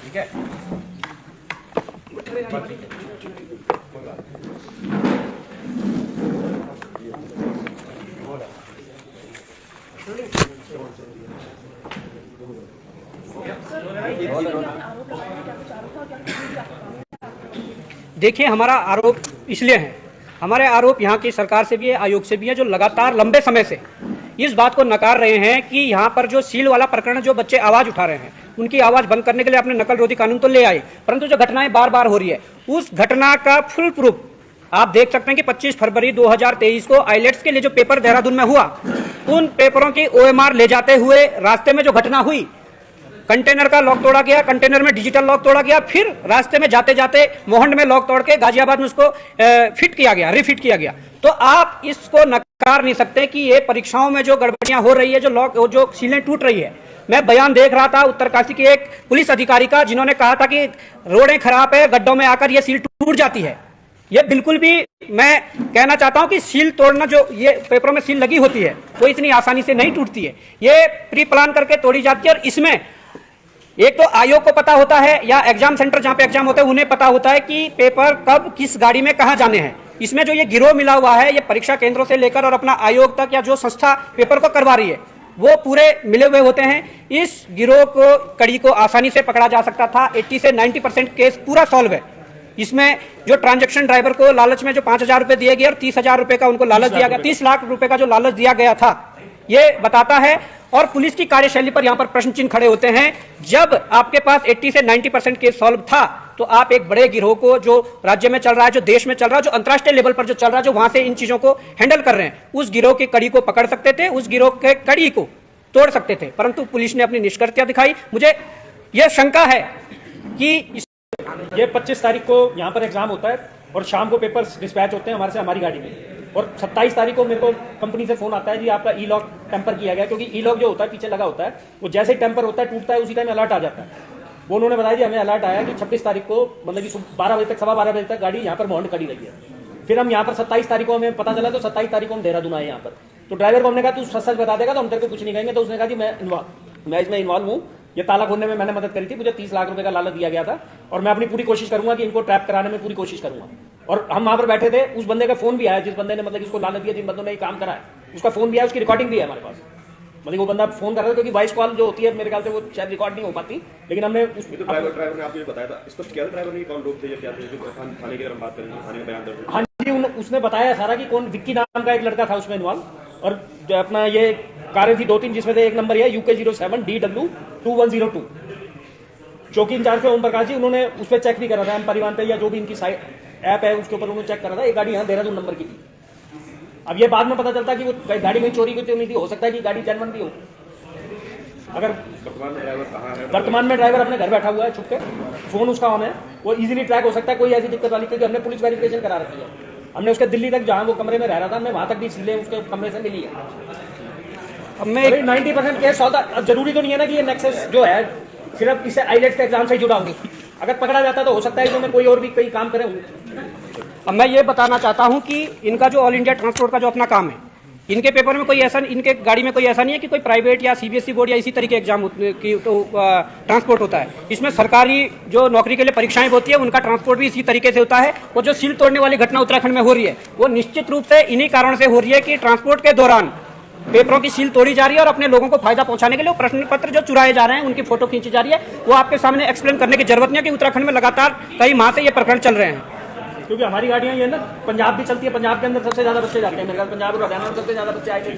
ठीक है। देखिए, हमारा आरोप इसलिए है, हमारे आरोप यहाँ की सरकार से भी है, आयोग से भी है, जो लगातार लंबे समय से इस बात को नकार रहे हैं कि यहाँ पर जो सील वाला प्रकरण, जो बच्चे आवाज़ उठा रहे हैं, उनकी आवाज़ बंद करने के लिए आपने नकल रोधी कानून तो ले आए, परंतु जो घटनाएं बार बार हो रही है, उस घटना का फुल प्रूफ आप देख सकते हैं कि 25 फरवरी 2023 को आईलेट्स के लिए जो पेपर देहरादून में हुआ, उन पेपरों की OMR ले जाते हुए रास्ते में जो घटना हुई, कंटेनर का लॉक तोड़ा गया, कंटेनर में डिजिटल लॉक तोड़ा गया, फिर रास्ते में जाते जाते मोहंड में लॉक तोड़ के गाजियाबाद में उसको फिट किया गया, रिफिट किया गया। तो आप इसको नकार नहीं सकते कि ये परीक्षाओं में जो गड़बड़ियां हो रही है, जो सीलें टूट रही है। मैं बयान देख रहा था उत्तरकाशी के एक पुलिस अधिकारी का, जिन्होंने कहा था कि रोडें खराब है, गड्ढों में आकर ये सील टूट जाती है। ये बिल्कुल भी, मैं कहना चाहता हूं कि सील तोड़ना, जो ये पेपरों में सील लगी होती है, वो इतनी आसानी से नहीं टूटती है, ये प्री प्लान करके तोड़ी जाती है। और इसमें एक तो आयोग को पता होता है, या एग्जाम सेंटर जहां पे एग्जाम होते हैं उन्हें पता होता है कि पेपर कब किस गाड़ी में कहां जाने हैं। इसमें जो ये गिरोह मिला हुआ है, ये परीक्षा केंद्रों से लेकर और अपना आयोग तक, या जो संस्था पेपर को करवा रही है, वो पूरे मिले हुए होते हैं। इस गिरोह को, कड़ी को आसानी से पकड़ा जा सकता था। 80 से 90% केस पूरा सॉल्व है। इसमें जो ट्रांजैक्शन ड्राइवर को लालच में जो 5,000 रुपए दिए गए और 30,000 रुपए का उनको लालच दिया गया, 30 लाख रुपए का जो लालच दिया गया था, ये बताता है। और पुलिस की कार्यशैली पर यहाँ पर प्रश्न चिन्ह खड़े होते हैं। जब आपके पास 80 से 90% केस सॉल्व था, तो आप एक बड़े गिरोह को, जो राज्य में चल रहा है, जो देश में चल रहा है, जो अंतर्राष्ट्रीय लेवल पर जो चल रहा है, जो वहां से इन चीजों को हैंडल कर रहे हैं, उस गिरोह की कड़ी को पकड़ सकते थे, उस गिरोह के कड़ी को तोड़ सकते थे। परंतु पुलिस ने अपनी निष्क्रियता दिखाई। मुझे यह शंका है कि ये 25 तारीख को यहाँ पर एग्जाम होता है और शाम को पेपर्स डिस्पैच होते हैं हमारी गाड़ी में, और 27 तारीख को मेरे को कंपनी से फोन आता है, जी आपका ई-लॉक टेम्पर किया गया, क्योंकि ई-लॉक जो होता है पीछे लगा होता है, वो जैसे ही टेम्पर होता है, टूटता है, उसी टाइम अलर्ट आ जाता है। वो उन्होंने बताया जी हमें अलर्ट आया कि 26 तारीख को, मतलब कि 12 बजे तक, 12:15 बजे तक गाड़ी यहाँ पर मोहंड खड़ी रही है। फिर हम यहाँ पर 27 तारीख को हमें पता चला, तो 27 तारीख को हम देहरादून आए यहाँ पर। तो ड्राइवर को हमने कहा तू सच बता देगा तो हम तेरे को कुछ नहीं कहेंगे। तो उसने कहा जी मैं इसमें इन्वॉल्व हूँ, ये ताला खोलने में मैंने मदद करी थी, मुझे 30 लाख रुपए का लालच दिया गया था, और मैं अपनी पूरी कोशिश करूंगा कि इनको ट्रैप कराने में पूरी कोशिश करूंगा। और हम वहां पर बैठे थे, उस बंदे का फोन भी आया, जिस बंदे ने मतलब इसको लालच दिया, जिन बंदों ने ये काम करा है, उसका फोन भी आया, उसकी रिकॉर्डिंग भी है हमारे पास। मतलब वो बंदा फोन कर रहा था, क्योंकि वॉइस कॉल जो होती है मेरे ख्याल से वो शायद रिकॉर्ड नहीं हो पाती, लेकिन हमने ड्राइवर ने आपको बताया था, इसको क्या ड्राइवर ने कौन लोग थे, क्या थाने की हम बात करेंगे, थाने में बयान दर्ज। हाँ जी, उसने बताया सारा कि कौन, विक्की नाम का एक लड़का था उसमें इन्वॉल्व, और अपना ये कारें थी 2-3, जिसमें से एक नंबर है UK07DW2102। चौकी इंचार्ज थे ओम प्रकाश जी, उन्होंने उस पर चेक भी करा था, एम परिवहन पे, या जो भी इनकी साइट ऐप है उसके ऊपर उन्होंने चेक करा था, ये गाड़ी यहाँ देहरादून नंबर की थी। अब ये बाद में पता चलता कि वो गाड़ी में चोरी की नहीं थी, हो सकता है कि गाड़ी जेन्युइन भी हो। अगर वर्तमान में ड्राइवर अपने घर बैठा हुआ है छुप के, फोन उसका ऑन है, वो इजीली ट्रैक हो सकता है, कोई ऐसी दिक्कत वाली, क्योंकि हमने पुलिस वेरिफिकेशन करा रखी है। हमने उसके दिल्ली तक, जहां वो कमरे में रह रहा था, हमने वहां तक भी सीलें उसके कमरे से मिली है। अब मैं 90% केस सॉल्व। अब जरूरी तो नहीं है ना कि ये नेक्सस जो है सिर्फ इससे आईलेट्स के एग्जाम से जुड़ा होगी। अगर पकड़ा जाता तो हो सकता है कि मैं कोई और भी कई काम करे। अब मैं ये बताना चाहता हूं कि इनका जो ऑल इंडिया ट्रांसपोर्ट का जो अपना काम है, इनके पेपर में कोई ऐसा, इनके गाड़ी में कोई ऐसा नहीं है कि कोई प्राइवेट या CBSE बोर्ड या इसी तरीके एग्जाम की ट्रांसपोर्ट होता है। इसमें सरकारी जो नौकरी के लिए परीक्षाएं होती है, उनका ट्रांसपोर्ट भी इसी तरीके से होता है। वो जो सील तोड़ने वाली घटना उत्तराखंड में हो रही है, वो निश्चित रूप से इन्हीं कारण से हो रही है कि ट्रांसपोर्ट के दौरान पेपरों की सील तोड़ी जा रही है, और अपने लोगों को फायदा पहुंचाने के लिए वो प्रश्न पत्र जो चुराए जा रहे हैं, उनकी फोटो खींची जा रही है। वो आपके सामने एक्सप्लेन करने की जरूरत नहीं है कि उत्तराखंड में लगातार कई माह से ये प्रकरण चल रहे हैं। क्योंकि हमारी गाड़ियां ये ना पंजाब भी चलती है, पंजाब के अंदर सबसे ज्यादा बच्चे जाते हैं, मेरे ख्याल पंजाब और हरियाणा में सबसे ज्यादा बच्चे आए थे।